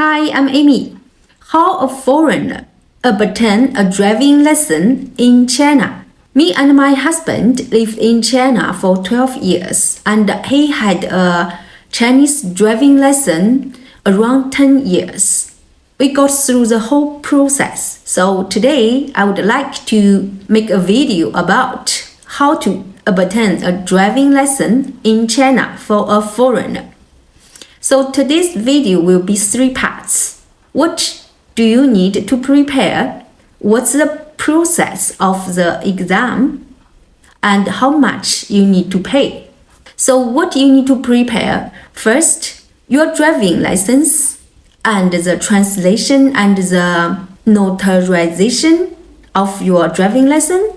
Hi, I'm Amy. How a foreigner obtained a driving lesson in China. Me and my husband lived in China for 12 years and he had a Chinese driving lesson around 10 years. We got through the whole process. So today I would like to make a video about how to obtain a driving lesson in China for a foreigner. So today's video will be 3 parts. What do you need to prepare? What's the process of the exam? And how much you need to pay? So what you need to prepare? First, your driving license and the translation and the notarization of your driving license,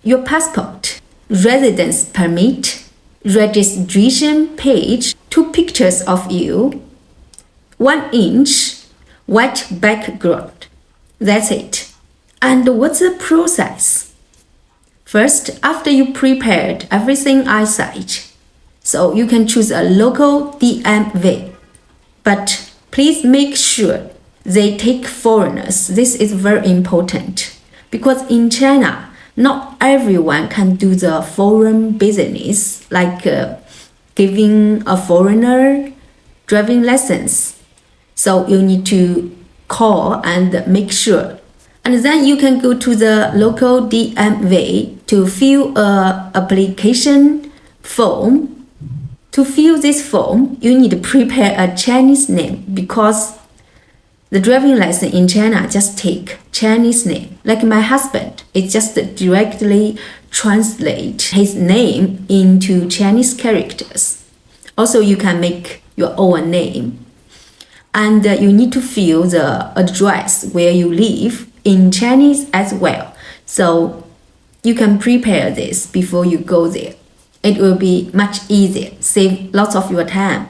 your passport, residence permit, registration page, 2 pictures of you, 1-inch white background. That's it. And what's the process? First, after you prepared everything I said, so you can choose a local DMV. But please make sure they take foreigners. This is very important because in China, not everyone can do the foreign business like giving a foreigner driving lessons. So you need to call and make sure. And then you can go to the local DMV to fill a application form. To fill this form, you need to prepare a Chinese name because the driving license in China just take Chinese name. Like my husband, it just directly translate his name into Chinese characters. Also, you can make your own name. And you need to fill the address where you live in Chinese as well. So you can prepare this before you go there. It will be much easier, save lots of your time.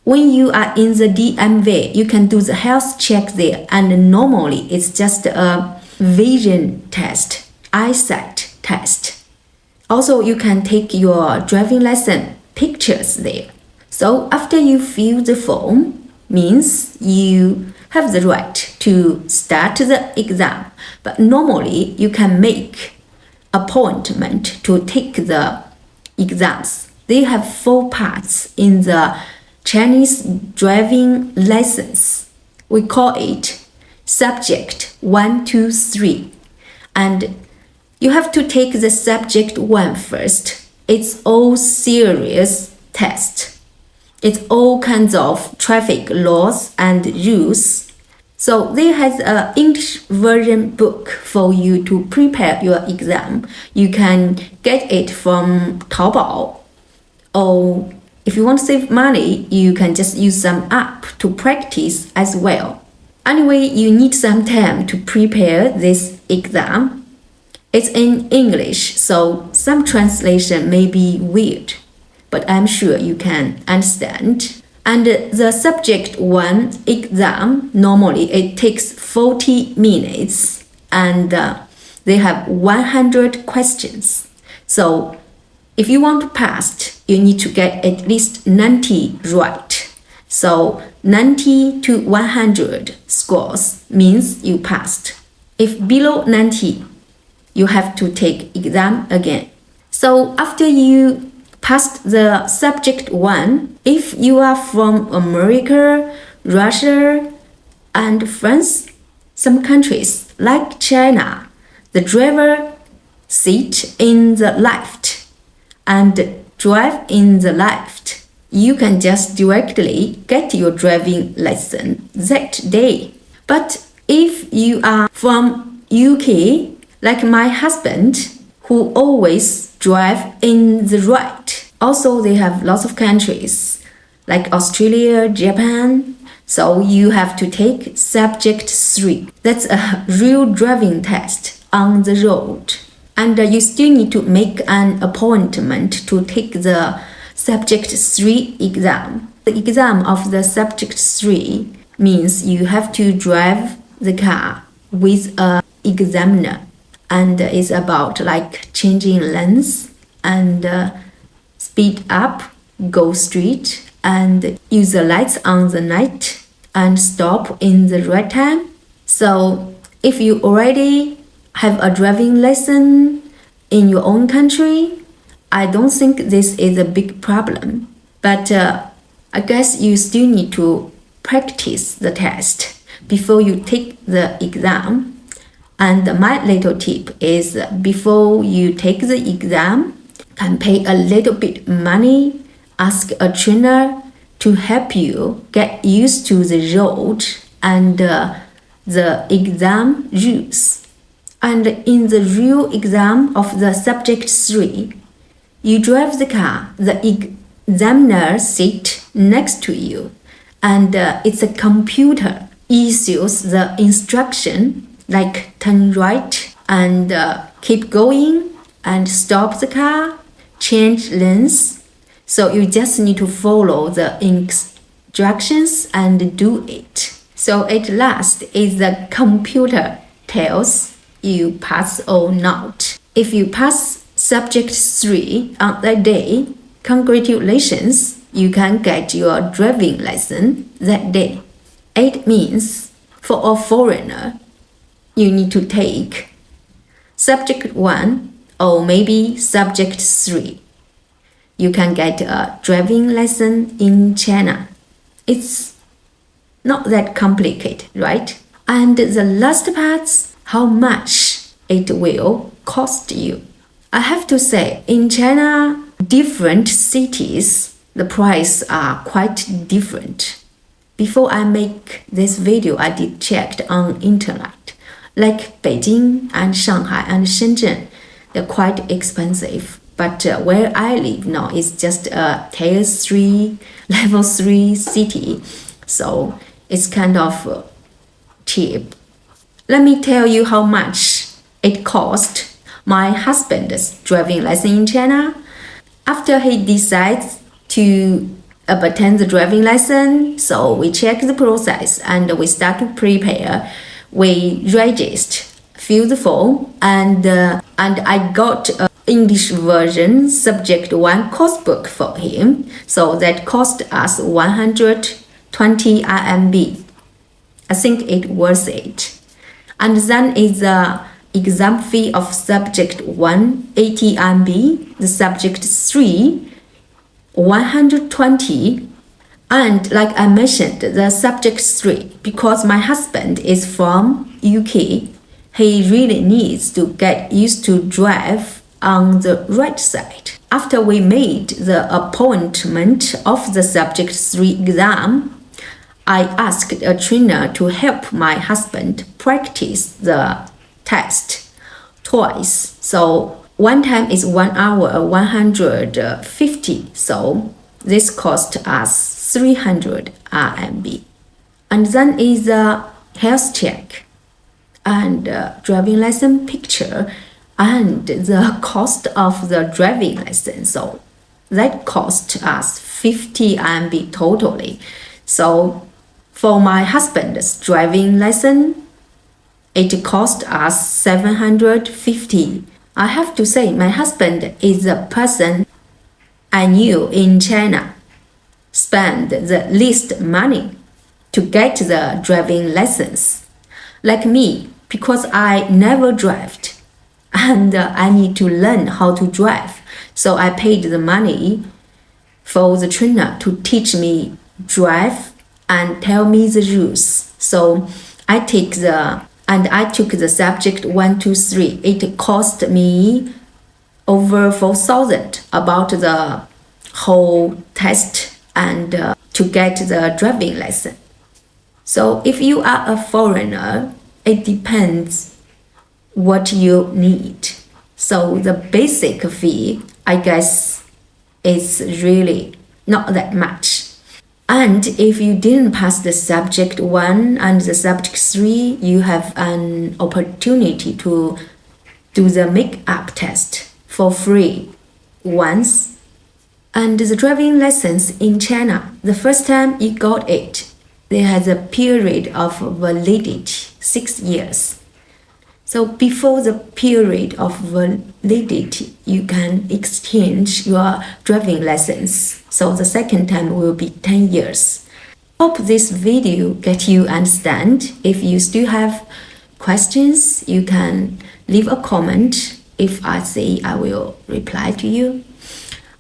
When you are in the DMV, you can do the health check there, and normally it's just a vision test, eyesight test. Also, you can take your driving lesson pictures there. So after you fill the form, means you have the right to start the exam. But normally, you can make appointment to take the exams. They have 4 parts in the Chinese driving license. We call it subject 1, 2, 3. And you have to take the subject 1 first. It's all serious test. It's all kinds of traffic laws and rules. So there has an English version book for you to prepare your exam. You can get it from Taobao, or if you want to save money, you can just use some app to practice as well. Anyway, you need some time to prepare this exam. It's in English, so some translation may be weird, but I'm sure you can understand. And the subject 1 exam, normally it takes 40 minutes and they have 100 questions. So if you want to pass, you need to get at least 90 right. So 90 to 100 scores means you passed. If below 90, you have to take exam again. So after you passed the subject 1, if you are from America, Russia, and France, some countries like China, the driver sit in the left and drive in the left. You can just directly get your driving lesson that day. But if you are from UK, like my husband, who always drive in the right. Also, they have lots of countries like Australia, Japan. So you have to take subject 3. That's a real driving test on the road. And you still need to make an appointment to take the subject 3 exam. The exam of the subject 3 means you have to drive the car with an examiner. And it's about like changing lanes and speed up, go straight, and use the lights on the night and stop in the right time. So if you already have a driving lesson in your own country, I don't think this is a big problem. But I guess you still need to practice the test before you take the exam. And my little tip is before you take the exam, can pay a little bit money, ask a trainer to help you get used to the road and the exam rules. And in the real exam of the subject 3, you drive the car, the examiner sit next to you, and it's a computer issues the instruction like turn right and keep going and stop the car, change lanes. So you just need to follow the instructions and do it. So at last, is the computer tells you pass or not. If you pass subject 3 on that day, congratulations, you can get your driving lesson that day. It means for a foreigner, you need to take subject 1 or maybe subject 3. You can get a driving lesson in China. It's not that complicated, right? And the last part, how much it will cost you. I have to say, in China, different cities, the price are quite different. Before I make this video, I did check on internet. Like Beijing and Shanghai and Shenzhen, they're quite expensive. But where I live now is just a tier 3, level 3 city. So it's kind of cheap. Let me tell you how much it cost my husband's driving lesson in China. After he decides to obtain the driving lesson, so we check the process and we start to prepare. We register, fill the form, and I got an English version subject 1 course book for him. So that cost us 120 RMB. I think it worth it. And then is the exam fee of subject 1, 80 RMB, the subject 3, 120. And like I mentioned, the subject 3, because my husband is from UK, he really needs to get used to drive on the right side. After we made the appointment of the subject 3 exam, I asked a trainer to help my husband practice the test twice. So one time is 1 hour, 150. So this cost us 300 RMB. And then is a health check and driving lesson picture and the cost of the driving lesson. So that cost us 50 RMB totally. So for my husband's driving lesson, it cost us 750. I have to say my husband is a person I knew in China spend the least money to get the driving lessons. Like me, because I never drove and I need to learn how to drive. So I paid the money for the trainer to teach me drive and tell me the rules. So I took the subject 1, 2, 3. It cost me over 4,000 about the whole test and to get the driving lesson. So if you are a foreigner, it depends what you need. So the basic fee, I guess, is really not that much. And if you didn't pass the subject 1 and the subject 3, you have an opportunity to do the make-up test for free once. And the driving lessons in China, the first time you got it, there has a period of validity, 6 years. So before the period of validity, you can exchange your driving lessons. So the second time will be 10 years. Hope this video get you understand. If you still have questions, you can leave a comment. If I see, I will reply to you.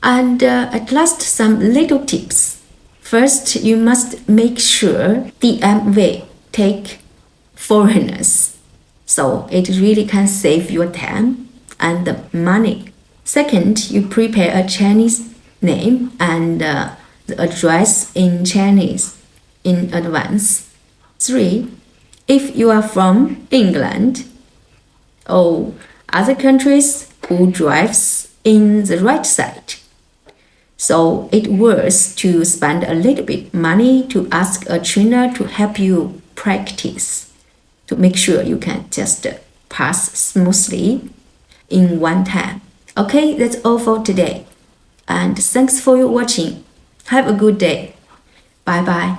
And at last, some little tips. First, you must make sure the Amway take foreigners, so it really can save your time and the money. Second, you prepare a Chinese name and the address in Chinese in advance. 3. If you are from England or other countries, who drives in the right side. So it worth to spend a little bit money to ask a trainer to help you practice, to make sure you can just pass smoothly in one time. Okay, that's all for today. And thanks for your watching. Have a good day. Bye bye.